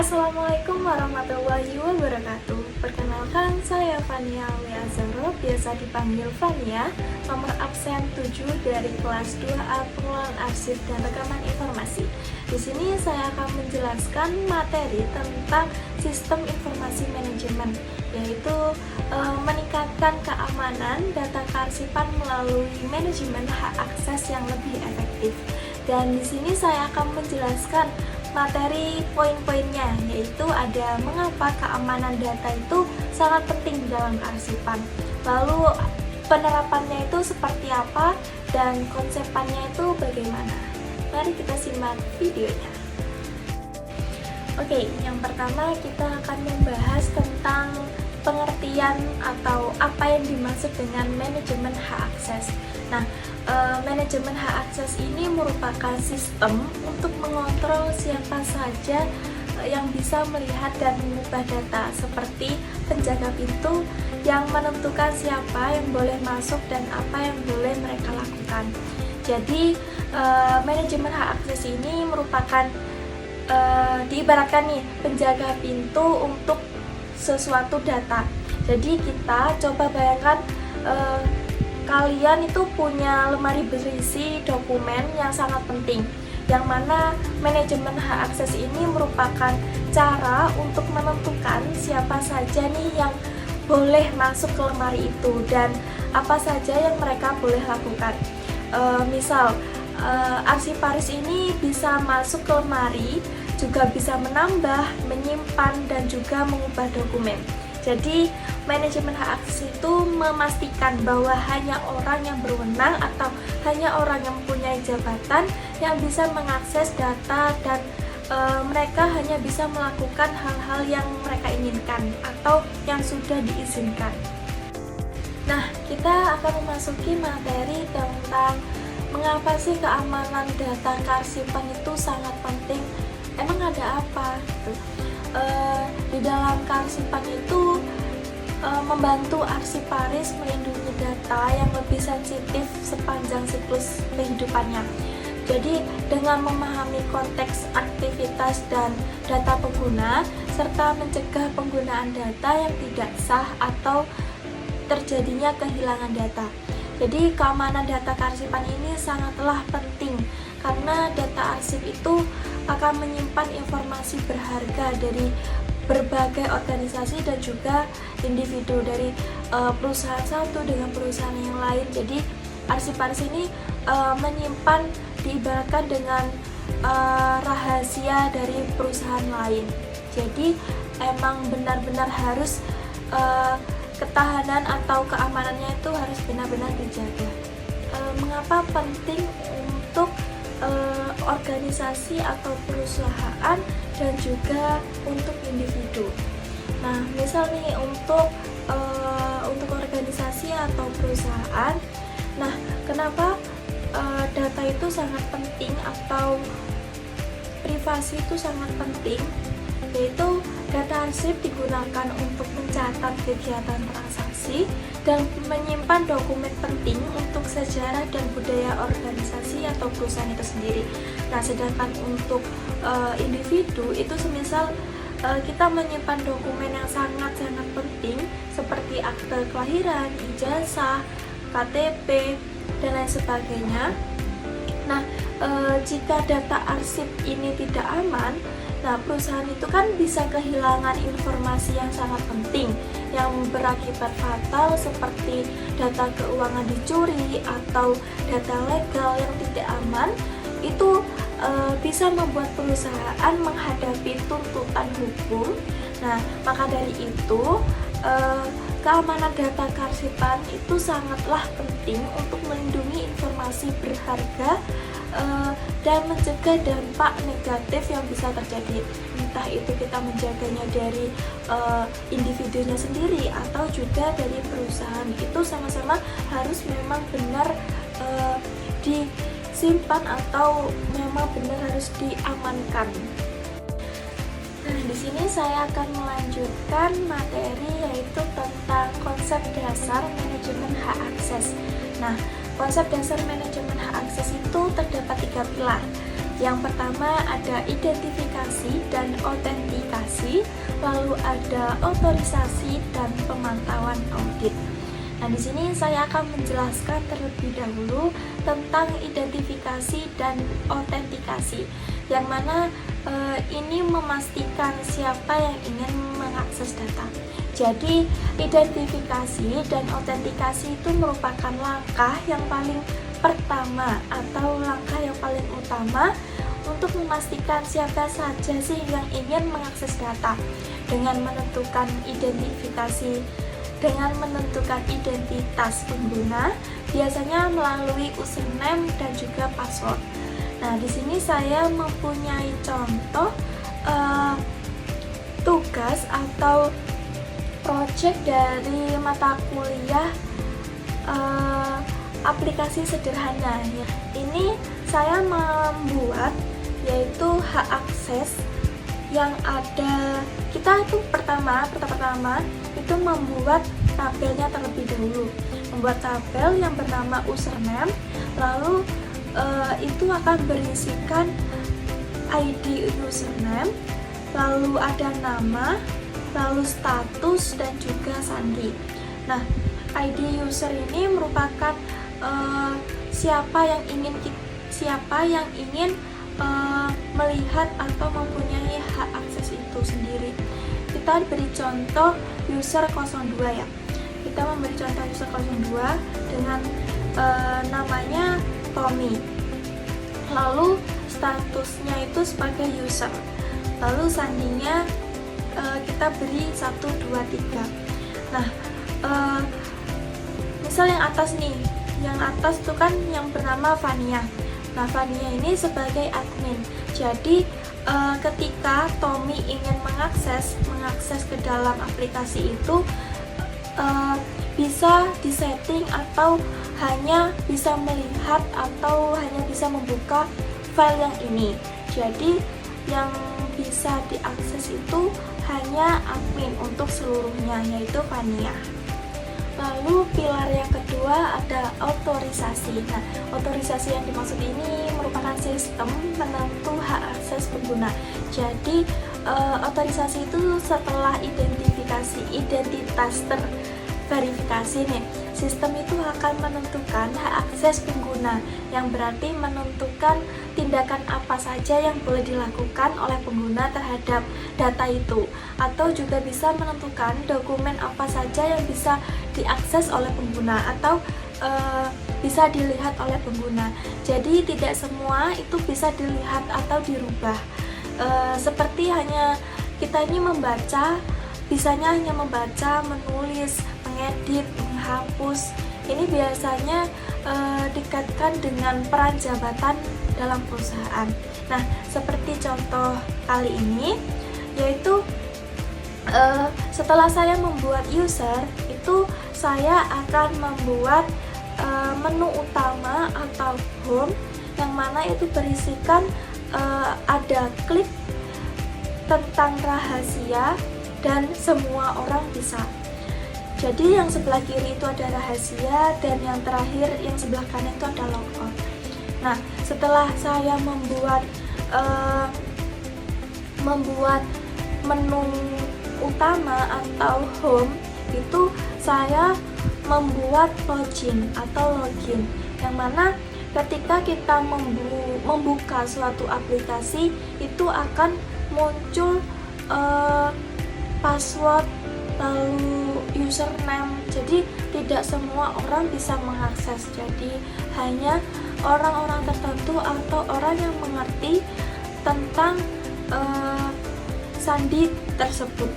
Assalamualaikum warahmatullahi wabarakatuh. Perkenalkan, saya Fania Leazaro, biasa dipanggil Fania, nomor absen 7 dari kelas 2A Pengelolaan Arsip dan Rekaman Informasi. Di sini saya akan menjelaskan materi tentang sistem informasi manajemen, yaitu meningkatkan keamanan data kearsipan melalui manajemen hak akses yang lebih efektif. Dan di sini saya akan menjelaskan materi poin-poinnya, yaitu ada mengapa keamanan data itu sangat penting dalam kearsipan, lalu penerapannya itu seperti apa, dan konsepannya itu bagaimana. Mari kita simak videonya. Oke, yang pertama kita akan membahas tentang pengertian atau apa yang dimaksud dengan manajemen hak akses. Nah, manajemen hak akses ini merupakan sistem untuk mengontrol siapa saja yang bisa melihat dan mengubah data, seperti penjaga pintu yang menentukan siapa yang boleh masuk dan apa yang boleh mereka lakukan. Jadi, manajemen hak akses ini merupakan diibaratkan nih penjaga pintu untuk sesuatu data. Jadi kita coba bayangkan kalian itu punya lemari berisi dokumen yang sangat penting, yang mana manajemen hak akses ini merupakan cara untuk menentukan siapa saja nih yang boleh masuk ke lemari itu dan apa saja yang mereka boleh lakukan. Misal arsiparis ini bisa masuk ke lemari, juga bisa menambah, menyimpan, dan juga mengubah dokumen. Jadi manajemen hak akses itu memastikan bahwa hanya orang yang berwenang atau hanya orang yang mempunyai jabatan yang bisa mengakses data, dan mereka hanya bisa melakukan hal-hal yang mereka inginkan atau yang sudah diizinkan. Nah, kita akan memasuki materi tentang mengapa sih keamanan data kearsipan itu sangat penting. Emang ada apa? Di dalam kearsipan itu membantu arsiparis melindungi data yang lebih sensitif sepanjang siklus kehidupannya. Jadi dengan memahami konteks aktivitas dan data pengguna, serta mencegah penggunaan data yang tidak sah atau terjadinya kehilangan data. Jadi keamanan data kearsipan ini sangatlah penting karena data arsip itu akan menyimpan informasi berharga dari berbagai organisasi dan juga individu, dari perusahaan satu dengan perusahaan yang lain. Jadi arsiparis ini menyimpan, diibaratkan dengan rahasia dari perusahaan lain. Jadi emang benar-benar harus ketahanan atau keamanannya itu harus benar-benar dijaga. Mengapa penting untuk organisasi atau perusahaan dan juga untuk individu? Nah, misal nih untuk organisasi atau perusahaan, nah kenapa data itu sangat penting atau privasi itu sangat penting? Yaitu data arsip digunakan untuk mencatat kegiatan transaksi dan menyimpan dokumen penting untuk sejarah dan budaya organisasi atau perusahaan itu sendiri. Nah, sedangkan untuk individu itu semisal kita menyimpan dokumen yang sangat-sangat penting seperti akte kelahiran, ijazah, KTP, dan lain sebagainya. Nah, jika data arsip ini tidak aman, nah perusahaan itu kan bisa kehilangan informasi yang sangat penting yang berakibat fatal, seperti data keuangan dicuri atau data legal yang tidak aman. Itu bisa membuat perusahaan menghadapi tuntutan hukum. Nah, maka dari itu keamanan data kearsipan itu sangatlah penting untuk melindungi informasi berharga dan mencegah dampak negatif yang bisa terjadi. Entah itu kita menjaganya dari individunya sendiri atau juga dari perusahaan, itu sama-sama harus memang benar disimpan atau memang benar harus diamankan. Nah, di sini saya akan melanjutkan materi yaitu tentang konsep dasar manajemen hak akses. Nah, konsep dasar manajemen hak akses itu terdapat 3 pilar. Yang pertama ada identifikasi dan autentikasi. identifikasi, lalu ada otorisasi dan pemantauan audit. Nah, di sini saya akan menjelaskan terlebih dahulu tentang identifikasi dan autentikasi, yang mana ini memastikan siapa yang ingin mengakses data. Jadi, identifikasi dan autentikasi itu merupakan langkah yang paling pertama atau langkah yang paling utama untuk memastikan siapa saja sih yang ingin mengakses data dengan menentukan identitas pengguna, biasanya melalui username dan juga password. Nah, di sini saya mempunyai contoh tugas atau project dari mata kuliah aplikasi sederhana. Ini saya membuat yaitu hak akses yang ada. Kita itu pertama itu membuat tabelnya terlebih dahulu, membuat tabel yang bernama username, lalu itu akan berisikan ID username, lalu ada nama, lalu status dan juga sandi. Nah, ID user ini merupakan siapa yang ingin melihat atau mempunyai hak akses itu sendiri. Kita beri contoh user 02 ya. Kita memberi contoh user 02 dengan namanya Tommy. Lalu statusnya itu sebagai user. Lalu sandinya kita beri 1, 2, 3. Nah, misal yang atas nih, yang atas itu kan yang bernama Vania. Nah, Vania ini sebagai admin. Jadi ketika Tommy ingin mengakses ke dalam aplikasi itu bisa disetting atau hanya bisa melihat atau hanya bisa membuka file yang ini. Jadi yang bisa diakses itu hanya admin untuk seluruhnya, yaitu Vania. Lalu pilar yang kedua ada otorisasi. Nah, otorisasi yang dimaksud ini merupakan sistem penentu hak akses pengguna. Jadi otorisasi itu setelah identitas terverifikasi nih, sistem itu akan menentukan hak akses pengguna, yang berarti menentukan tindakan apa saja yang boleh dilakukan oleh pengguna terhadap data itu, atau juga bisa menentukan dokumen apa saja yang bisa diakses oleh pengguna atau bisa dilihat oleh pengguna. Jadi tidak semua itu bisa dilihat atau dirubah. Seperti hanya kita ini bisanya hanya membaca, menulis, mengedit, menghapus. Ini biasanya dikaitkan dengan peran jabatan dalam perusahaan. Nah, seperti contoh kali ini, yaitu setelah saya membuat user, itu saya akan membuat menu utama atau home, yang mana itu berisikan ada klik tentang rahasia dan semua orang bisa. Jadi yang sebelah kiri itu ada rahasia, dan yang terakhir yang sebelah kanan itu ada logout. Nah, setelah saya membuat menu utama atau home, itu saya membuat login atau login, yang mana ketika kita membuka suatu aplikasi itu akan muncul password lalu username. Jadi tidak semua orang bisa mengakses, jadi hanya orang-orang tertentu atau orang yang mengerti tentang sandi tersebut.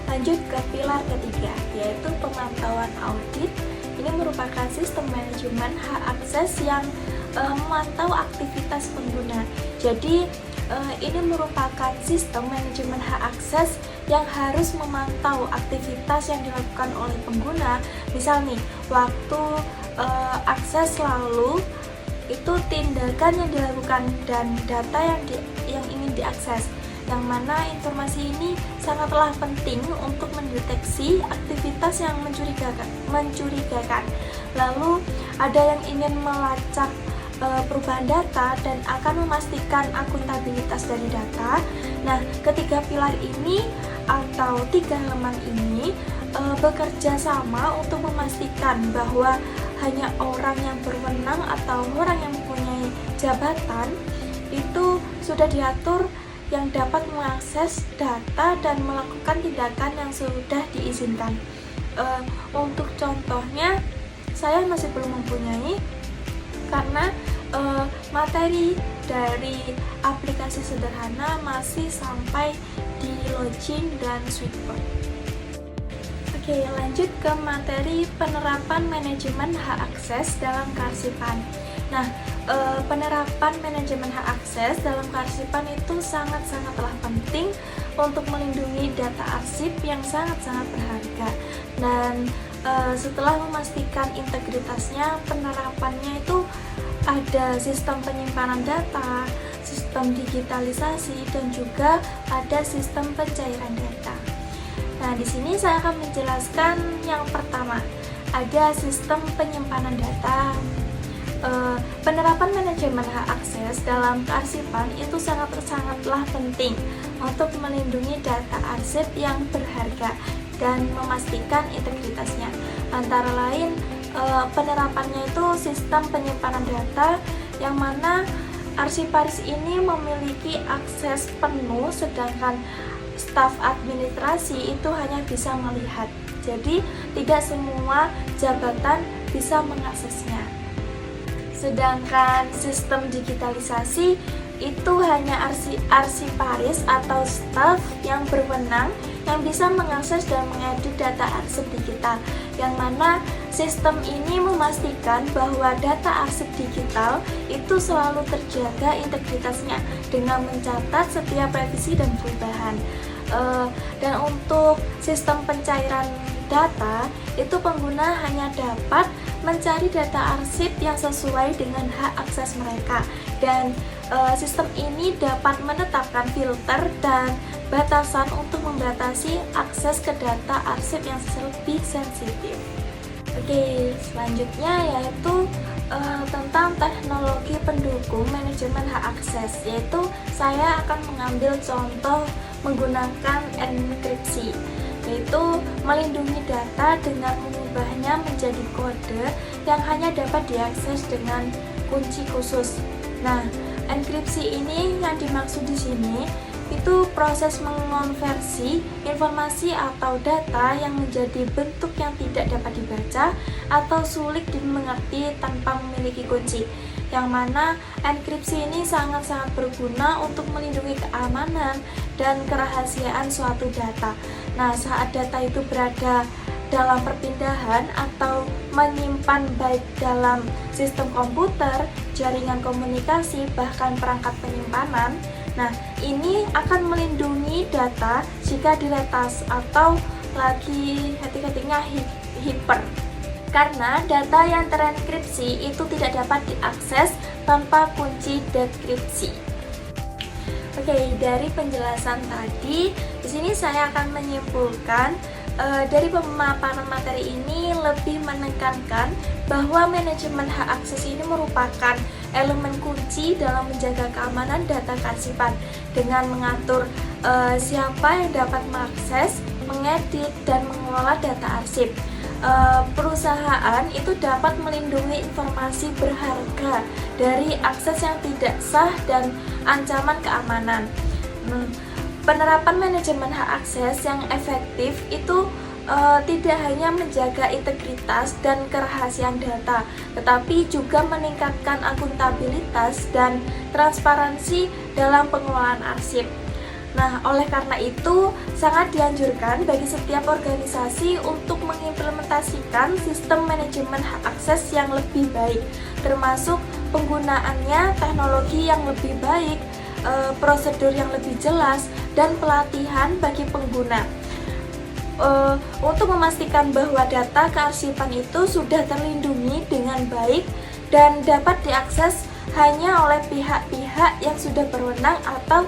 Lanjut ke pilar ketiga, yaitu pemantauan audit. Ini merupakan sistem manajemen hak akses yang memantau aktivitas pengguna. Jadi ini merupakan sistem manajemen hak akses yang harus memantau aktivitas yang dilakukan oleh pengguna. Misal nih, waktu akses lalu itu tindakan yang dilakukan dan data yang ingin diakses, yang mana informasi ini sangatlah penting untuk mendeteksi aktivitas yang mencurigakan. Lalu ada yang ingin melacak perubahan data dan akan memastikan akuntabilitas dari data. Nah, ketiga pilar ini atau tiga elemen ini bekerja sama untuk memastikan bahwa hanya orang yang berwenang atau orang yang mempunyai jabatan itu sudah diatur yang dapat mengakses data dan melakukan tindakan yang sudah diizinkan. Untuk contohnya, saya masih belum mempunyai karena materi dari aplikasi sederhana masih sampai di login dan switchboard. Oke, lanjut ke materi penerapan manajemen hak akses dalam kearsipan. Nah, penerapan manajemen hak akses dalam kearsipan itu sangat-sangatlah penting untuk melindungi data arsip yang sangat-sangat berharga. Dan setelah memastikan integritasnya, penerapannya itu ada sistem penyimpanan data, sistem digitalisasi, dan juga ada sistem pencairan data. Nah, di sini saya akan menjelaskan yang pertama, ada sistem penyimpanan data. Penerapan manajemen hak akses dalam kearsipan itu sangatlah penting untuk melindungi data arsip yang berharga dan memastikan integritasnya. Antara lain, penerapannya itu sistem penyimpanan data yang mana arsiparis ini memiliki akses penuh, sedangkan staf administrasi itu hanya bisa melihat. Jadi tidak semua jabatan bisa mengaksesnya. Sedangkan sistem digitalisasi itu hanya arsiparis atau staf yang berwenang yang bisa mengakses dan mengedit data arsip digital, yang mana sistem ini memastikan bahwa data arsip digital itu selalu terjaga integritasnya dengan mencatat setiap revisi dan perubahan. Dan untuk sistem pencairan data itu pengguna hanya dapat mencari data arsip yang sesuai dengan hak akses mereka, dan sistem ini dapat menetapkan filter dan batasan untuk membatasi akses ke data arsip yang lebih sensitif. Oke, selanjutnya yaitu tentang teknologi pendukung manajemen hak akses, yaitu saya akan mengambil contoh menggunakan enkripsi, yaitu melindungi data dengan mengubahnya menjadi kode yang hanya dapat diakses dengan kunci khusus. Nah, enkripsi ini yang dimaksud di sini itu proses mengonversi informasi atau data yang menjadi bentuk yang tidak dapat dibaca atau sulit dimengerti tanpa memiliki kunci, yang mana enkripsi ini sangat-sangat berguna untuk melindungi keamanan dan kerahasiaan suatu data. Nah, saat data itu berada dalam perpindahan atau menyimpan baik dalam sistem komputer, jaringan komunikasi, bahkan perangkat penyimpanan, nah ini akan melindungi data jika diretas atau lagi ketiknya hiper, karena data yang terenkripsi itu tidak dapat diakses tanpa kunci dekripsi. Oke, dari penjelasan tadi, di sini saya akan menyimpulkan dari pemaparan materi ini lebih menekankan bahwa manajemen hak akses ini merupakan elemen kunci dalam menjaga keamanan data kearsipan dengan mengatur siapa yang dapat mengakses, mengedit, dan mengelola data arsip. Perusahaan itu dapat melindungi informasi berharga dari akses yang tidak sah dan ancaman keamanan. Penerapan manajemen hak akses yang efektif itu tidak hanya menjaga integritas dan kerahasiaan data, tetapi juga meningkatkan akuntabilitas dan transparansi dalam pengelolaan arsip. Nah, oleh karena itu, sangat dianjurkan bagi setiap organisasi untuk mengimplementasikan sistem manajemen hak akses yang lebih baik, termasuk penggunaannya teknologi yang lebih baik, prosedur yang lebih jelas, dan pelatihan bagi pengguna untuk memastikan bahwa data kearsipan itu sudah terlindungi dengan baik dan dapat diakses hanya oleh pihak-pihak yang sudah berwenang atau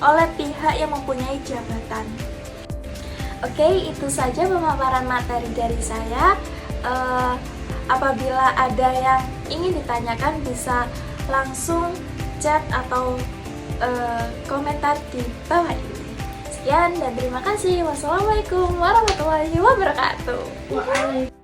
oleh pihak yang mempunyai jabatan. Oke, itu saja pemaparan materi dari saya. Apabila ada yang ingin ditanyakan bisa langsung chat atau komentar di bawah ini. Sekian dan terima kasih. Wassalamualaikum warahmatullahi wabarakatuh. Waalaikumsalam.